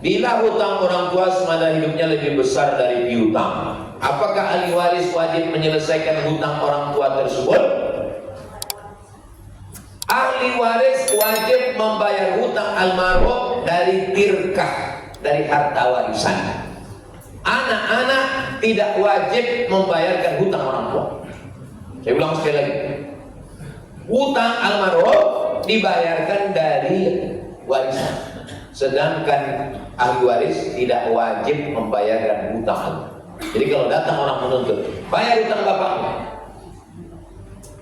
Bila hutang orang tua semasa hidupnya lebih besar dari piutang, apakah ahli waris wajib menyelesaikan hutang orang tua tersebut? Ahli waris wajib membayar hutang almarhum dari tirkah, dari harta warisan. Anak-anak tidak wajib membayarkan hutang orang tua. Saya ulang sekali lagi. Hutang almarhum dibayarkan dari warisan, sedangkan ahli waris tidak wajib membayarkan hutang. Jadi kalau datang orang menuntut, bayar hutang bapakmu,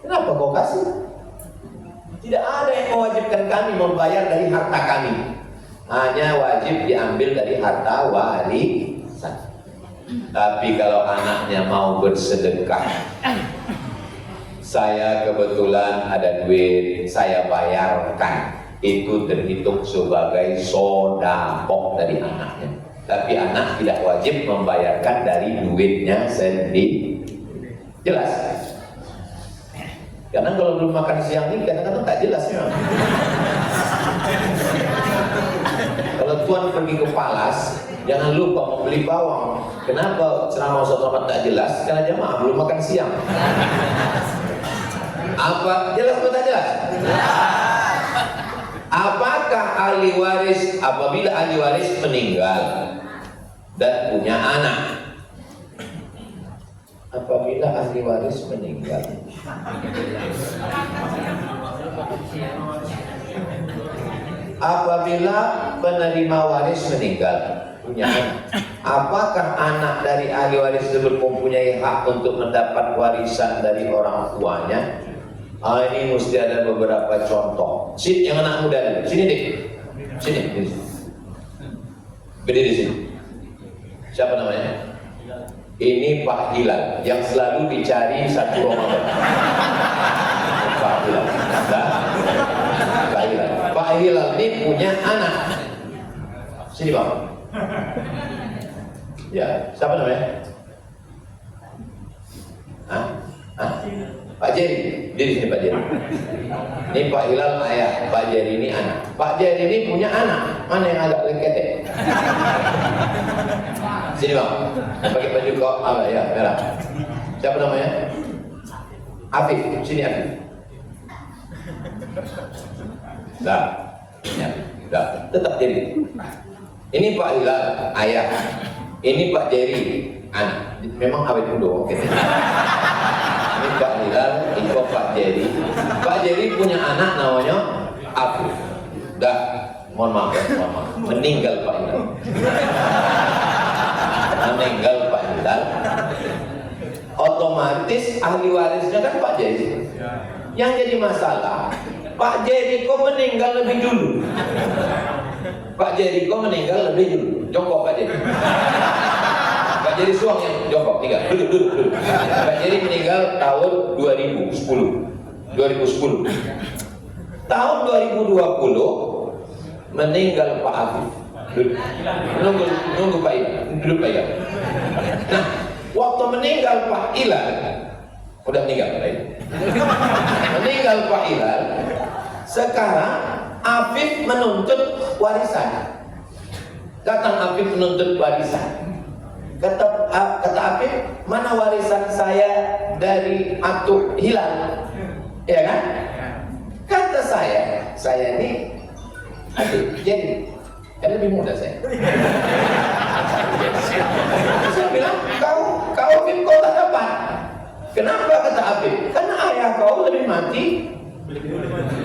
kenapa kau kasih? Tidak ada yang mewajibkan kami membayar dari harta kami, hanya wajib diambil dari harta warisan. Tapi kalau anaknya mau bersedekah, saya kebetulan ada duit, saya bayarkan, itu terhitung sebagai sodaqah dari anaknya. Tapi anak tidak wajib membayarkan dari duitnya sendiri. Jelas? Karena kalau belum makan siang ini kadang-kadang tak jelas ya. Kalau tuan pergi ke Palas, jangan lupa membeli bawang. Kenapa ceramah Ustaz Rahmat tak jelas? Karena jamaah belum makan siang. Apa jelas atau tak jelas? Apakah ahli waris apabila ahli waris meninggal dan punya anak? Apabila ahli waris meninggal, apabila penerima waris meninggal punya anak, apakah anak dari ahli waris tersebut mempunyai hak untuk mendapat warisan dari orang tuanya? Ini mesti ada beberapa contoh. Sini yang anak muda dulu. Sini deh. Sini. Berdiri di sini. Siapa namanya? Ini Pak Hilal yang selalu dicari satu Ramadan. Pak Hilal. Pak Hilal. Pak Hilal ini punya anak. Sini Pak. Ya, siapa namanya? Hah? Pak Jerry, di sini Pak Jerry. Ini Pak Hilal ayah, Pak Jerry ini anak. Pak Jerry ini punya anak. Mana yang agak lengket? Sini Bang, pakai baju kok ya merah. Siapa namanya? Afif, sini Afif. Dah, ya, dah. Tetap Jerry. Ini Pak Hilal ayah. Ini Pak Jerry anak. Memang awet muda, oke. Ini Pak Hilal, ini Pak Jerry. Pak Jerry punya anak namanya Afif. Dah, mohon maaf. Meninggal Pak Hilal. Meninggal Pak Hilal. Otomatis ahli warisnya kan Pak Jerry. Yang jadi masalah, Pak Jerry kok meninggal lebih dulu. Pak Jerry kok meninggal lebih dulu. Jongkok Pak Jerry. Pak Jerry suang yang jongkok, tinggal duduk. Pak Jerry meninggal tahun 2010. Tahun 2020 meninggal Pak Afif. Nunggu Pak Ilal, duduk Pak Ilal. Nah, waktu meninggal Pak Ilal, udah meninggal Pak Ilal. Meninggal Pak Ilal, sekarang Afif menuntut warisan. Datang Afif menuntut warisan. Kata Afif, mana warisan saya dari Atuk Hilal? Ya kan? Kata saya ini adik jadi lebih muda saya. Saya bilang, kau Afif kau tak dapat. Kenapa kata Afif? Karena ayah kau lebih mati.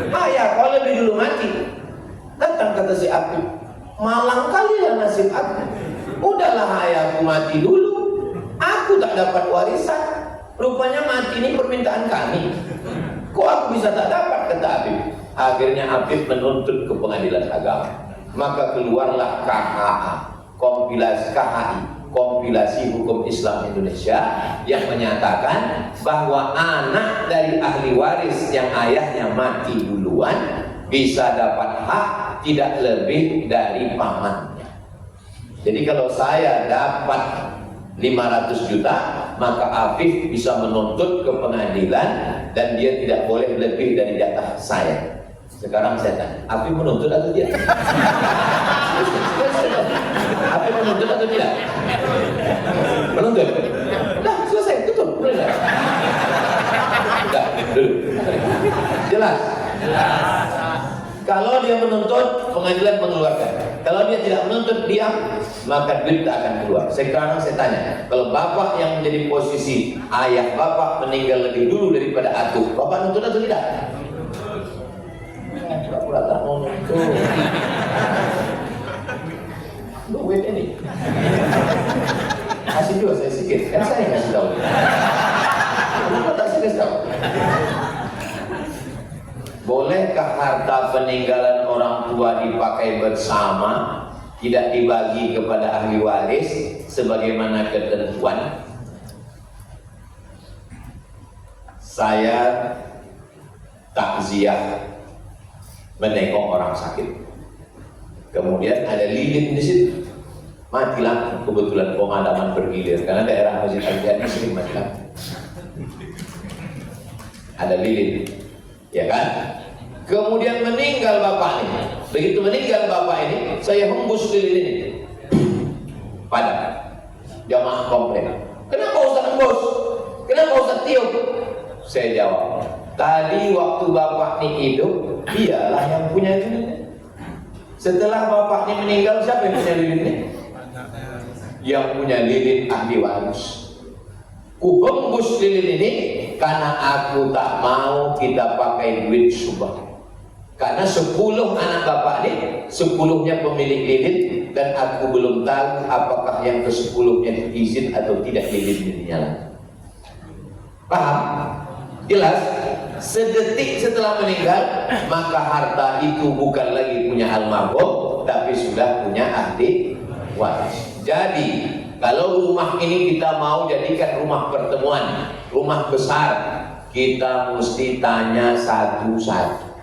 Ayah kau lebih dulu mati. Datang kata si Afif, malang kali lah nasib aku. Udahlah ayahku mati dulu, aku tak dapat warisan. Rupanya mati ini permintaan kami. Kok aku bisa tak dapat kata Afif? Akhirnya Afif menuntut ke pengadilan agama. Maka keluarlah KHA, kompilasi hukum Islam Indonesia, yang menyatakan bahwa anak dari ahli waris yang ayahnya mati duluan bisa dapat hak tidak lebih dari pamannya. Jadi kalau saya dapat 500 juta, maka Afif bisa menuntut ke pengadilan dan dia tidak boleh lebih dari jatah saya. Sekarang saya tanya, Afif menuntut atau tidak? menuntut atau tidak? Menuntut. Nah, selesai, tutup. Boleh nggak? Enggak, dulu. Jelas? Jelas. Kalau dia menuntut, pengadilan mengeluarkan. Kalau dia tidak menuntut, diam, maka duit tak akan keluar. Sekarang saya tanya, kalau bapak yang menjadi posisi ayah bapak meninggal lebih dulu daripada atuh, bapak nuntut atau tidak? Pura-pura tak mau nuntut. Duit ini. Kasih juga saya sedikit, kan saya kasih tahu. Kenapa tak saya kasih tahu? Bolehkah harta peninggalan orang tua dipakai bersama, tidak dibagi kepada ahli waris sebagaimana ketentuan? Saya takziah menengok orang sakit, kemudian ada lilin di situ, mati lampu. Kebetulan pemadaman bergilir karena daerah Masjid Al-Jami sering mati lampu. Ada lilin, ya kan? Kemudian meninggal bapak ini. Begitu meninggal bapak ini, saya hembus lilin ini, padam. Jamaah komplain, kenapa Ustaz hembus? Kenapa Ustaz tiup? Saya jawab, tadi waktu bapak ini hidup, dialah yang punya lilin. Setelah bapak ini meninggal, siapa yang punya lilin ini? Yang punya lilin ahli waris. Ku hembus lilin ini karena aku tak mau kita pakai duit subah. Karena 10 anak bapak ini, 10-nya pemilik lilin, dan aku belum tahu apakah yang ke-10-nya izin atau tidak lilin ini nyala. Paham? Jelas? Sedetik setelah meninggal, maka harta itu bukan lagi punya almarhum, tapi sudah punya ahli waris. Jadi, kalau rumah ini kita mau jadikan rumah pertemuan, rumah besar, kita mesti tanya satu-satu.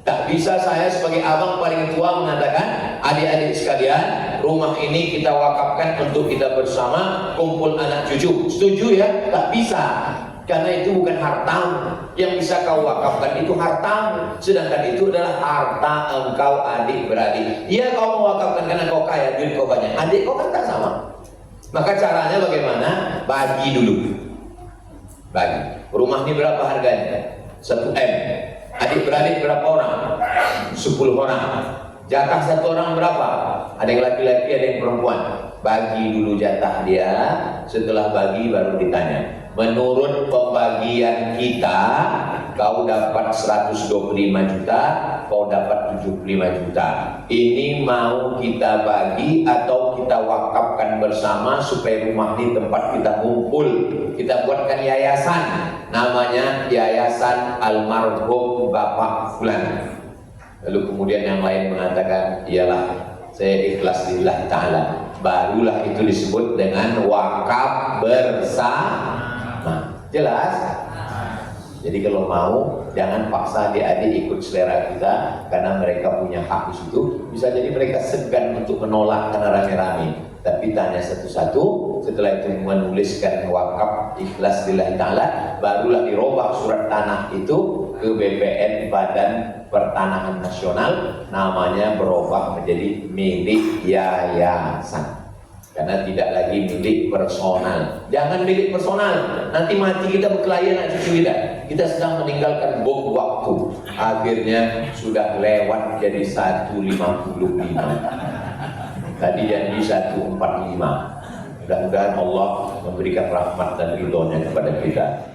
Tak bisa saya sebagai abang paling tua mengatakan, adik-adik sekalian, rumah ini kita wakafkan untuk kita bersama, kumpul anak cucu. Setuju ya? Tak bisa. Karena itu bukan hartamu. Yang bisa kau wakafkan itu hartamu. Sedangkan itu adalah harta engkau adik-beradik. Iya, kau mewakafkan karena kau kaya, duit kau banyak. Adik kau kan tak sama. Maka caranya bagaimana? Bagi dulu. Bagi. Rumah ini berapa harganya? 1 M. Adik-beradik berapa orang? 10 orang. Jatah 1 orang berapa? Ada yang laki-laki, ada yang perempuan. Bagi dulu jatah dia. Setelah bagi baru ditanya, menurut pembagian kita, kau dapat 125 juta, kau dapat 75 juta. Ini mau kita bagi atau kita wakafkan bersama supaya rumah ini tempat kita kumpul. Kita buatkan yayasan, namanya Yayasan Almarhum Bapak Fulan. Lalu kemudian yang lain mengatakan, iyalah saya ikhlas lillah ta'ala. Barulah itu disebut dengan wakaf bersama. Jelas? Jadi kalau mau, jangan paksa adik-adik ikut selera kita, karena mereka punya hak di situ. Bisa jadi mereka segan untuk menolak karena rame-rame. Tapi tanya satu-satu, setelah itu menuliskan wakaf ikhlas lillahi ta'ala, barulah dirubah surat tanah itu ke BPN Badan Pertanahan Nasional, namanya berubah menjadi milik yayasan. Karena tidak lagi milik personal. Jangan milik personal, nanti mati kita berkelahi anak cucu kita. Kita sedang meninggalkan bom waktu. Akhirnya sudah lewat jadi 155. Tadi janji 145. Mudah-mudahan Allah memberikan rahmat dan ridhonya kepada kita.